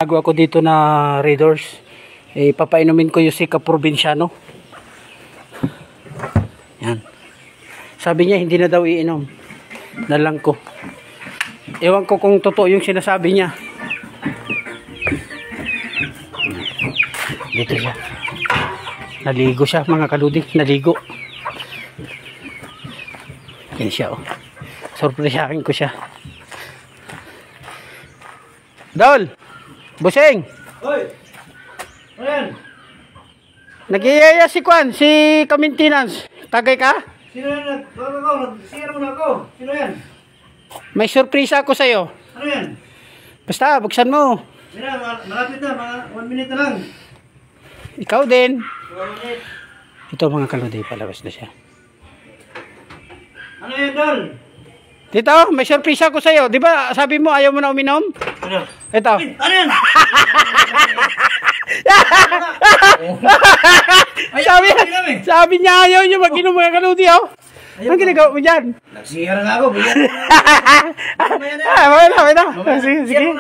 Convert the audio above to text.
Bago ako dito na Raiders, papainumin ko yung Sika Provinciano. Yan. Sabi niya hindi na daw iinom. Nalang ko. Ewan ko kung totoo yung sinasabi niya. Dito siya. Naligo siya mga kaludi. Naligo. Yan siya oh. Surpresahin ko siya. Dol! Busing! Hoy! Ayan! Nag-iaya si Kwan, si Kamintinans. Tagay ka? Sino yan? Nag-sira mo na ako. Sino yan? May surpresa ako sa'yo. Ano yan? Basta, buksan mo. Mira, malapit na. Mga 1 minute na lang. Ikaw din. 1 minute. Ito mga kaludi, palabas na siya. Ano yan, Dol? Dito, may surpresa ako sa'yo. Di ba sabi mo ayaw mo na uminom? Ano? Ito. Ano yan? sabi niya ayaw niya mag-inom mga kaludi, oh. Anong ginagawa mo dyan? Nagsihara nga ako. Wala na. Sige, sige.